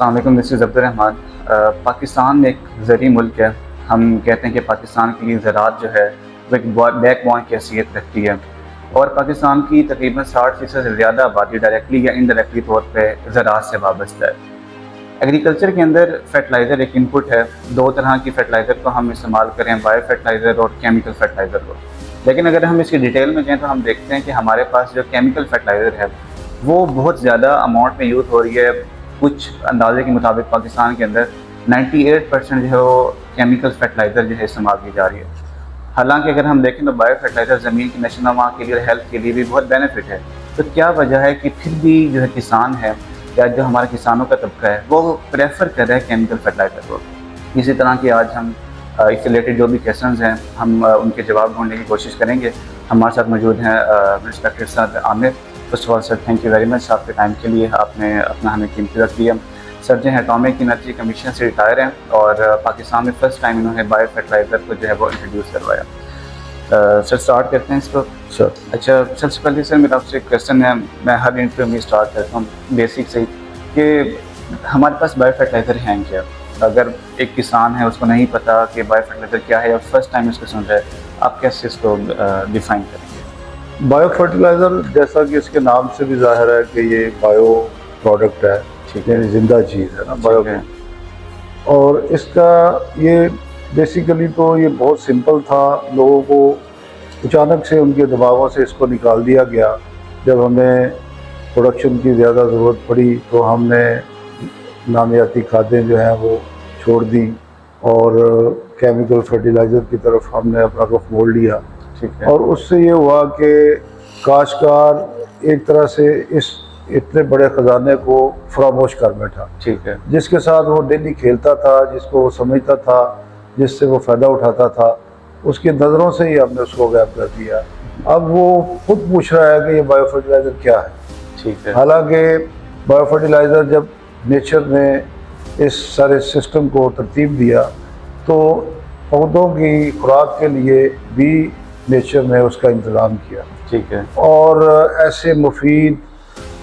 अस्सलाम वालेकुम, this is Abdurrahman. Pakistan एक ज़री मुल्क है। हम कहते हैं कि पाकिस्तान की ज़राअत जो है वो एक बैकबोन की हैसियत रखती है और पाकिस्तान की तकरीबन 60% से ज़्यादा आबादी डायरेक्टली या इनडायरेक्टली तौर पे ज़राअत से वाबस्ता है। एग्रीकल्चर के अंदर फर्टिलाइज़र एक इनपुट है। दो तरह की फर्टिलाइज़र को हम इस्तेमाल करें, बायो फर्टिलाइज़र और केमिकल फर्टिलाइज़र को। लेकिन अगर हम इसकी डिटेल में जाएँ तो हम देखते हैं कि हमारे पास जो केमिकल फर्टिलाइज़र है वो बहुत ज़्यादा अमाउंट में यूज़ हो रही है। कुछ अंदाजे के मुताबिक पाकिस्तान के अंदर 98% जो है वो केमिकल फर्टिलाइज़र जो है इस्तेमाल की जा रही है। हालांकि अगर हम देखें तो बायो फर्टिलाइज़र ज़मीन की नशोनुमा के लिए और हेल्थ के लिए भी बहुत बेनिफिट है। तो क्या वजह है कि फिर भी जो है किसान है या जो हमारे किसानों का तबका है वो प्रेफर कर रहा है केमिकल फर्टिलाइज़र को। इसी तरह की आज हम इससे रिलेटेड जो भी क्वेश्चंस हैं हम उनके जवाब ढूंढने की कोशिश करेंगे। हमारे साथ मौजूद हैं respected sir Aamir. First of all sir, thank you very much आपके टाइम के लिए। आपने अपना हमें कीमती वक्त दिया। सर जो है एटॉमिक एनर्जी कमीशन से रिटायर हैं और पाकिस्तान में फ़र्स्ट टाइम इन्होंने बायो फर्टिलाइज़र को जो है वो इंट्रोड्यूस करवाया। सर स्टार्ट करते हैं इसको। सर अच्छा, सबसे पहले सर मेरा आपसे एक क्वेश्चन है। मैं हर इंटरव्यू में स्टार्ट करता हूँ बेसिक से कि हमारे पास बायो फर्टिलाइज़र हैं क्या। अगर एक किसान है उसको नहीं पता कि बायो फर्टिलाइज़र क्या है और फर्स्ट टाइम इसको सुन रहा है, आप कैसे इसको डिफ़ाइन करेंगे? बायो फर्टिलाइज़र जैसा कि इसके नाम से भी जाहिर है कि ये बायो प्रोडक्ट है, ठीक है, यानी जिंदा चीज़ है ना बायो है। और इसका ये बेसिकली तो ये बहुत सिंपल था। लोगों को अचानक से उनके दबावों से इसको निकाल दिया गया। जब हमें प्रोडक्शन की ज़्यादा ज़रूरत पड़ी तो हमने नामियाती खादें जो हैं वो छोड़ दी और केमिकल फर्टिलाइज़र की तरफ हमने अपना रुख मोड़ लिया। ठीक है। और उससे ये हुआ कि काश्तकार एक तरह से इस इतने बड़े ख़जाने को फरामोश कर बैठा। ठीक है। जिसके साथ वो डेली खेलता था, जिसको वो समझता था, जिससे वो फ़ायदा उठाता था, उसकी नज़रों से ही हमने उसको गायब कर दिया। अब वो खुद पूछ रहा है कि ये बायो फर्टिलाइज़र क्या है। ठीक है। हालांकि बायो फर्टिलाइज़र जब नेचर ने इस सारे सिस्टम को तरतीब दिया तो पौधों की खुराक के लिए भी नेचर ने उसका इंतज़ाम किया। ठीक है। और ऐसे मुफीद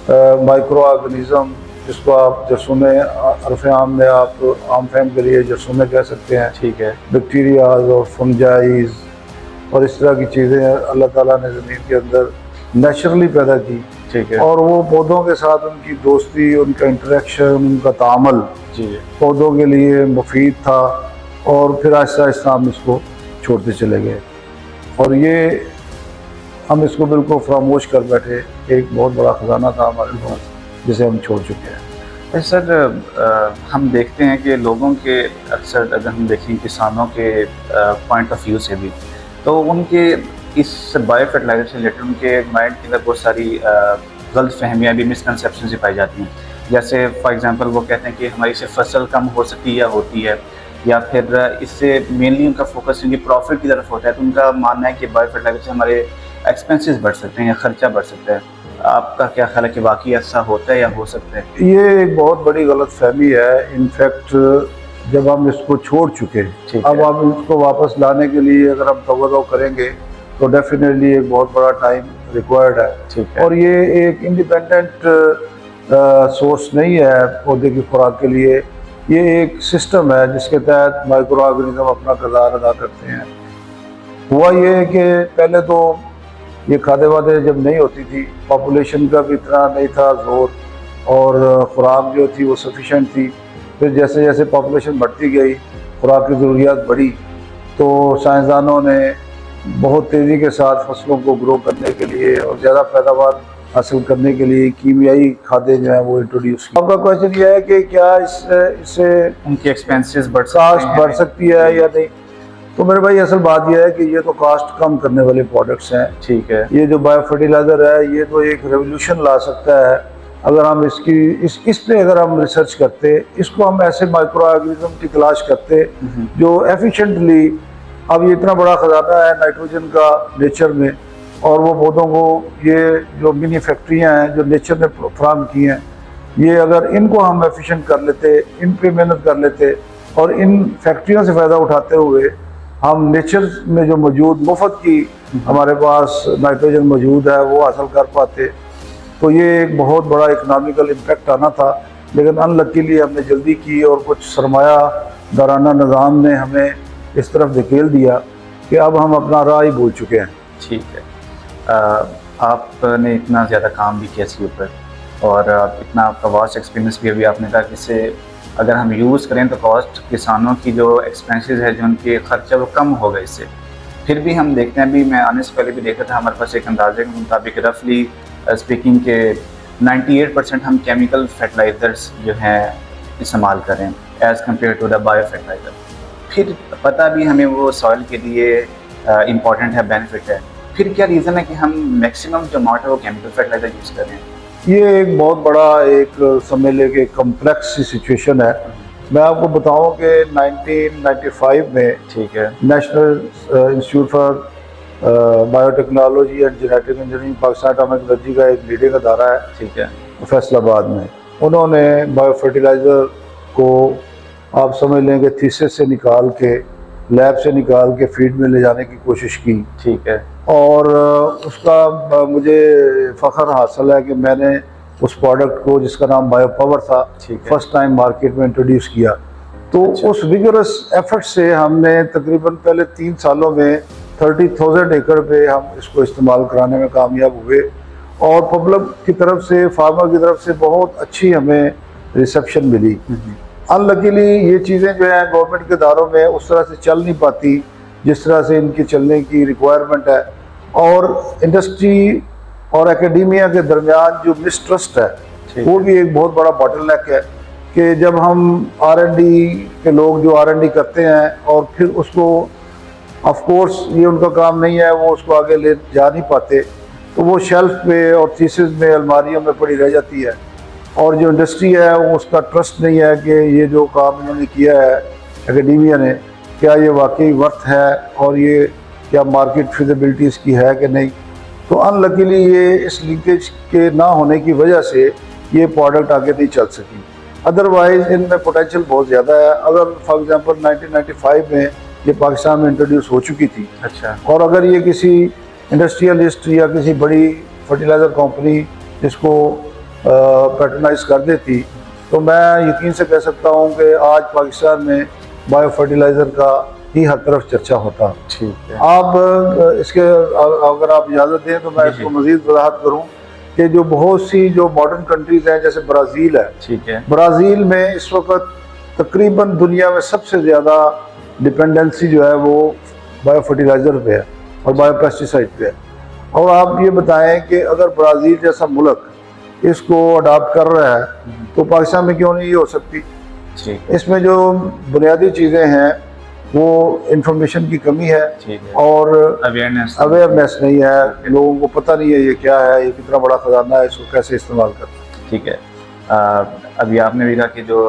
माइक्रो ऑर्गेनिज़म जिसको आप जरसूमे अरफ़ आम में आप आम फहम के लिए जरसूमे कह सकते हैं। ठीक है। बैक्टीरियाज और फंजाइज और इस तरह की चीज़ें अल्लाह ताला ने ज़मीन के अंदर नेचुरली पैदा की। ठीक है। और वो पौधों के साथ उनकी दोस्ती, उनका इंटरेक्शन, उनका तामल जी पौधों के लिए मुफीद था। और फिर आहिस्ता आहिस्ता हम इसको छोड़ते चले गए और ये हम इसको बिल्कुल फरामोश कर बैठे। एक बहुत बड़ा ख़जाना था हमारे पास जिसे हम छोड़ चुके हैं। सर हम देखते हैं कि लोगों के अक्सर अगर हम देखें किसानों के पॉइंट ऑफ व्यू से भी तो उनके इस बायो फर्टिलाइज़र से रिलेटेड उनके माइंड के अंदर बहुत सारी गलत फहमियाँ भी, मिसकनसेप्शन भी पाई जाती हैं। जैसे फॉर एग्जांपल वो कहते हैं कि हमारी से फसल कम हो सकती है या होती है, या फिर इससे मेनली उनका फोकस उनकी प्रॉफिट की तरफ होता है। तो उनका मानना है कि बायो फर्टिलाइज़र से हमारे एक्सपेंसेस बढ़ सकते हैं या खर्चा बढ़ सकता है। आपका क्या ख्याल है कि वाकई ऐसा होता है या हो सकता है? ये एक बहुत बड़ी गलत फहमी है। इनफैक्ट जब हम इसको छोड़ चुके, अब हम इसको वापस लाने के लिए अगर हम तवज्जो करेंगे तो डेफिनेटली एक बहुत बड़ा टाइम रिक्वायर्ड है। ठीक है। और ये एक इंडिपेंडेंट सोर्स नहीं है पौधे की खुराक के लिए। ये एक सिस्टम है जिसके तहत माइक्रो ऑर्गेनिज्म अपना किरदार अदा करते हैं। हुआ ये है कि पहले तो ये खादे वादे जब नहीं होती थी, पॉपुलेशन का भी इतना नहीं था जोर और खुराक जो थी वो सफिशेंट थी। फिर जैसे जैसे पॉपुलेशन बढ़ती गई, खुराक की ज़रूरियात बढ़ी, तो साइंसदानों ने बहुत तेज़ी के साथ फसलों को ग्रो करने के लिए और ज़्यादा पैदावार हासिल करने के लिए कीमियाई खादें जो हैं वो इंट्रोड्यूस की। आपका क्वेश्चन ये है कि क्या इससे उनके एक्सपेंसेस कास्ट बढ़ सकती है या नहीं। तो मेरे भाई असल बात यह है कि ये तो कास्ट कम करने वाले प्रोडक्ट्स हैं। ठीक है। ये जो बायो फर्टिलाइज़र है ये तो एक रेवोल्यूशन ला सकता है अगर हम इस पे अगर हम रिसर्च करते, इसको हम ऐसे माइक्रो ऑर्गेनिज्म की तलाश करते जो एफिशिएंटली, अब ये इतना बड़ा ख़जाना है नाइट्रोजन का नेचर में, और वो पौधों को ये जो मिनी फैक्ट्रियाँ हैं जो नेचर ने फराहम की हैं, ये अगर इनको हम एफिशिएंट कर लेते, इन पे मेहनत कर लेते और इन फैक्ट्रियों से फ़ायदा उठाते हुए हम नेचर में जो मौजूद मुफ्त की हमारे पास नाइट्रोजन मौजूद है वो हासिल कर पाते, तो ये एक बहुत बड़ा इकनॉमिकल इम्पैक्ट आना था। लेकिन अनलकीली हमने जल्दी की और कुछ सरमाया दाराना निज़ाम ने हमें इस तरफ धकेल दिया कि अब हम अपना राह ही भूल चुके हैं। ठीक है। आपने इतना ज़्यादा काम भी किया इसके ऊपर और इतना आपका वास्ट एक्सपीरियंस भी अभी आपने कहा कि इससे अगर हम यूज़ करें तो कॉस्ट किसानों की जो एक्सपेंसेस है जो उनके खर्चा वो कम होगा इससे। फिर भी हम देखते हैं, अभी मैं आने से पहले भी देखा था, हमारे पास एक अंदाजे के मुताबिक रफली स्पीकिंग के 98% हम केमिकल फर्टिलाइज़र्स जो हैं इस्तेमाल कर रहे हैं as compare to the bio fertilizer. फिर पता भी हमें वो सॉइल के लिए इम्पॉर्टेंट है, बेनिफिट है, फिर क्या रीज़न है कि हम मैक्सिमम जो अमाउंट है वो केमिकल फर्टिलाइज़र यूज़ कर रहे हैं? ये एक बहुत बड़ा एक समझ ले कि कम्प्लेक्स सी सिचुएशन है। मैं आपको बताऊं कि 1995 में ठीक है, national institute for biotechnology and genetic engineering Pakistan atomic energy का एक लीडिंग अदारा है, ठीक है, फैसलाबाद में। उन्होंने बायो फर्टिलाइज़र को आप समझ लें कि थीसिस से निकाल के, लैब से निकाल के फीड में ले जाने की कोशिश की। ठीक है, और उसका मुझे फ़ख्र हासिल है कि मैंने उस प्रोडक्ट को, जिसका नाम बायो पावर था, फर्स्ट टाइम मार्केट में इंट्रोड्यूस किया। तो उस विगरस एफर्ट से हमने तकरीबन पहले 3 सालों में 30,000 एकड़ पे हम इसको इस्तेमाल कराने में कामयाब हुए और पब्लिक की तरफ से, फार्मर की तरफ से बहुत अच्छी हमें रिसेप्शन मिली। अनलकीली ये चीज़ें जो है गवर्नमेंट के इदारों में उस तरह से चल नहीं पाती जिस तरह से इनकी चलने की रिक्वायरमेंट है, और इंडस्ट्री और एकेडमिया के दरमियान जो मिसट्रस्ट है वो भी एक बहुत बड़ा बॉटलनेक है कि जब हम R&D के लोग जो R&D करते हैं और फिर उसको, ऑफ कोर्स ये उनका काम नहीं है, वो उसको आगे ले जा नहीं पाते, तो वो शेल्फ पे और थीसिस में, अलमारियों में पड़ी रह जाती है। और जो इंडस्ट्री है वो उसका ट्रस्ट नहीं है कि ये जो काम इन्होंने किया है एकेडमिया ने, क्या ये वाकई वर्थ है और ये क्या मार्केट फिजिबिलिटी इसकी है कि नहीं। तो अनलकीली ये इस लीकेज के ना होने की वजह से ये प्रोडक्ट आगे नहीं चल सकी। अदरवाइज़ इनमें पोटेंशियल बहुत ज़्यादा है। अगर फॉर एग्जांपल 1995 में ये पाकिस्तान में इंट्रोड्यूस हो चुकी थी, अच्छा, और अगर ये किसी इंडस्ट्रियलिस्ट या किसी बड़ी फर्टिलाइज़र कंपनी जिसको पैटर्नाइज कर देती, तो मैं यकीन से कह सकता हूँ कि आज पाकिस्तान में बायो फर्टिलाइज़र का ही हर तरफ चर्चा होता। ठीक है। आप इसके अगर आप इजाज़त दें तो मैं इसको मज़ीद वजाहत करूँ कि जो बहुत सी जो मॉडर्न कंट्रीज़ हैं, जैसे ब्राज़ील है, ठीक है, ब्राज़ील में इस वक्त तकरीबन दुनिया में सबसे ज़्यादा डिपेंडेंसी जो है वो बायो फर्टिलाइज़र पे है और बायो पेस्टिसाइड पे है। और आप ये बताएं कि अगर ब्राज़ील जैसा मुल्क इसको अडॉप्ट कर रहा है तो पाकिस्तान में क्यों नहीं हो सकती। इसमें जो बुनियादी चीज़ें हैं वो इंफॉर्मेशन की कमी है और अवेयरनेस नहीं है, लोगों को पता नहीं है ये क्या है, ये कितना बड़ा ख़जाना है, इसको कैसे इस्तेमाल करना है। ठीक है। अभी आपने भी कहा कि जो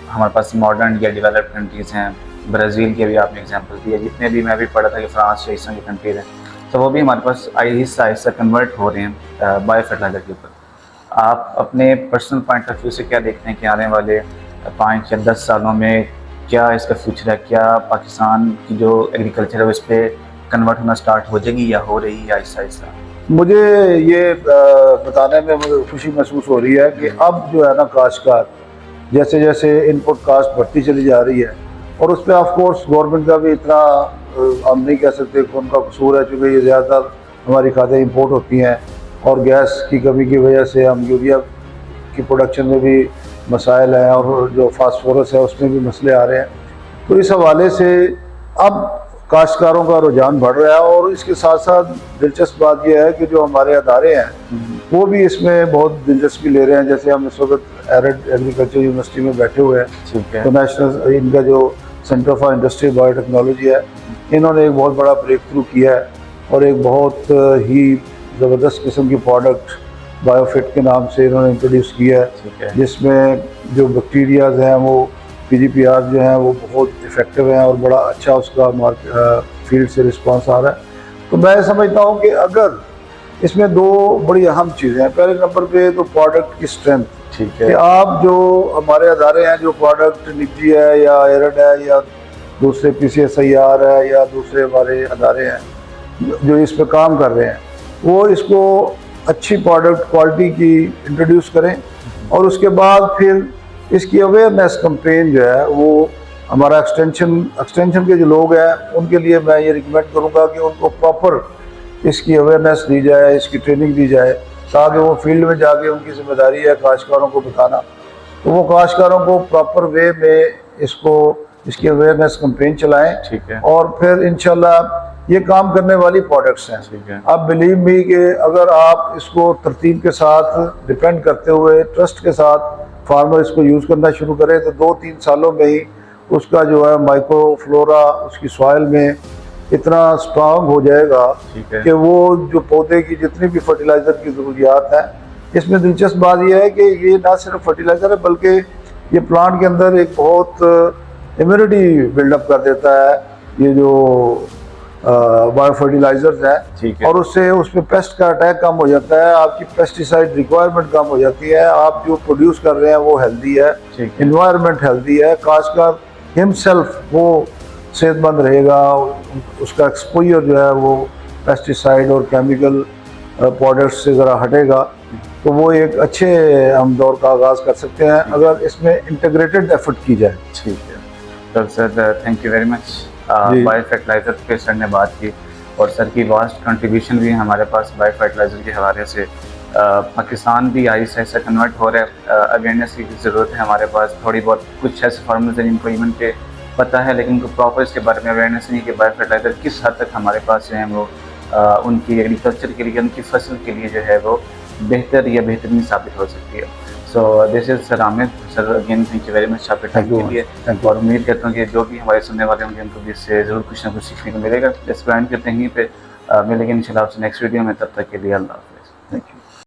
हमारे पास मॉडर्न या डेवलप्ड कंट्रीज़ हैं, ब्राज़ील की भी आपने एग्जांपल दिया, जितने भी मैं भी पढ़ा था कि फ्रांस या इस तरह की कंट्रीज़ हैं, तो वो भी हमारे पास आहिस्ता आहिस्ता कन्वर्ट हो रहे हैं बायो फर्टिलाइज़र के ऊपर। आप अपने पर्सनल पॉइंट ऑफ व्यू से क्या देखते हैं कि आने वाले 5 या 10 सालों में क्या इसका फ्यूचर है? क्या पाकिस्तान की जो एग्रीकल्चर है वो इस पर कन्वर्ट होना स्टार्ट हो जाएगी या हो रही है आहिस्ता आहिस्ता? मुझे ये बताने में मुझे खुशी महसूस हो रही है कि अब जो है ना काश्तकार जैसे जैसे इनपुट कास्ट बढ़ती चली जा रही है, और उस पर ऑफ कोर्स गवर्नमेंट का भी इतना हम नहीं कह सकते कि उनका कसूर है, क्योंकि ये ज़्यादातर हमारी खादें इंपोर्ट होती हैं और गैस की कमी की वजह से हम यूरिया की प्रोडक्शन में भी मसाइल हैं और जो फास्फोरस है उसमें भी मसले आ रहे हैं। तो इस हवाले से अब काश्तकारों का रुझान बढ़ रहा है, और इसके साथ साथ दिलचस्प बात यह है कि जो हमारे अदारे हैं वो भी इसमें बहुत दिलचस्पी ले रहे हैं। जैसे हम इस वक्त एरिड एग्रीकल्चर यूनिवर्सिटी में बैठे हुए हैं, तो नेशनल इनका जो सेंटर फॉर इंडस्ट्रियल बायोटेक्नोलॉजी है, इन्होंने एक बहुत बड़ा ब्रेक थ्रू किया है और एक बहुत ही ज़बरदस्त किस्म की प्रोडक्ट बायोफिट के नाम से इन्होंने इंट्रोड्यूस किया है, जिसमें जो बैक्टीरियाज हैं वो PGPR जो हैं वो बहुत इफ़ेक्टिव हैं और बड़ा अच्छा उसका फील्ड से रिस्पांस आ रहा है। तो मैं समझता हूँ कि अगर इसमें 2 बड़ी अहम चीज़ें हैं। पहले नंबर पे तो प्रोडक्ट की स्ट्रेंथ, ठीक है, कि आप जो हमारे अदारे हैं, जो प्रोडक्ट निजी है या एरड है या दूसरे PCSIR है या दूसरे हमारे अदारे हैं जो इस पर काम कर रहे हैं, वो इसको अच्छी प्रोडक्ट क्वालिटी की इंट्रोड्यूस करें और उसके बाद फिर इसकी अवेयरनेस कैंपेन जो है वो हमारा एक्सटेंशन के जो लोग हैं उनके लिए मैं ये रिकमेंड करूँगा कि उनको प्रॉपर इसकी अवेयरनेस दी जाए, इसकी ट्रेनिंग दी जाए, ताकि वो फील्ड में जाके उनकी जिम्मेदारी है काश्तकारों को बताना, तो वो काश्तकारों को प्रॉपर वे में इसकी अवेयरनेस कैंपेन चलाएं। ठीक है। और फिर इंशाल्लाह ये काम करने वाली प्रोडक्ट्स हैं। ठीक है। आप बिलीव मी कि अगर आप इसको तरतीब के साथ डिपेंड करते हुए ट्रस्ट के साथ फार्मर इसको यूज़ करना शुरू करें तो 2-3 सालों में ही उसका जो है माइक्रोफ्लोरा उसकी सॉइल में इतना स्ट्रांग हो जाएगा कि वो जो पौधे की जितनी भी फर्टिलाइज़र की ज़रूरियात है, इसमें दिलचस्प बात यह है कि ये ना सिर्फ फर्टिलाइज़र है बल्कि ये प्लांट के अंदर एक बहुत इम्यूनिटी बिल्डअप कर देता है, ये जो बायो फर्टिलाइजर्स हैं, और उससे उसमें पेस्ट का अटैक कम हो जाता है, आपकी पेस्टिसाइड रिक्वायरमेंट कम हो जाती है, आप जो प्रोड्यूस कर रहे हैं वो हेल्दी है, इन्वायरमेंट हेल्दी है, खासकर हिमसेल्फ वो सेहतमंद रहेगा, उसका एक्सपोजर जो है वो पेस्टिसाइड और केमिकल प्रोडक्ट्स से ज़रा हटेगा, तो वो एक अच्छे हम दौर का आगाज़ कर सकते हैं अगर इसमें इंटीग्रेटेड एफर्ट की जाए। ठीक है, तो sir thank you very much. Bio fertiliser पे सर ने बात की और सर की वास्ट कंट्रीब्यूशन भी हमारे पास बायो फर्टिलाइज़र के हवाले से। पाकिस्तान भी आहिस्ता आहिस्ता कन्वर्ट हो रहा है, अवेयरनेस की ज़रूरत है हमारे पास, थोड़ी बहुत कुछ ऐसे फार्मर्स एंड एम्प्लॉयमेंट के पता है लेकिन उनको प्रॉपर इसके बारे में अवेयरनेस नहीं कि बायो फर्टिलाइज़र किस हद तक हमारे पास जो है वो उनकी एग्रीकल्चर के लिए, उनकी फसल के लिए जो है वो बेहतर या बेहतरीन साबित हो सकती है। So this is sir Aamir. Sir again thank you very much आपके टाइम के लिए, और उम्मीद करता हूँ कि जो भी हमारे सुनने वाले होंगे उनको भी इससे ज़रूर कुछ ना कुछ सीखने को मिलेगा। इस प्लान करते हैं यहीं पे मिलेंगे इंशाल्लाह आपसे नेक्स्ट वीडियो में, तब तक के लिए अल्लाह हाफ़िज़। Thank you.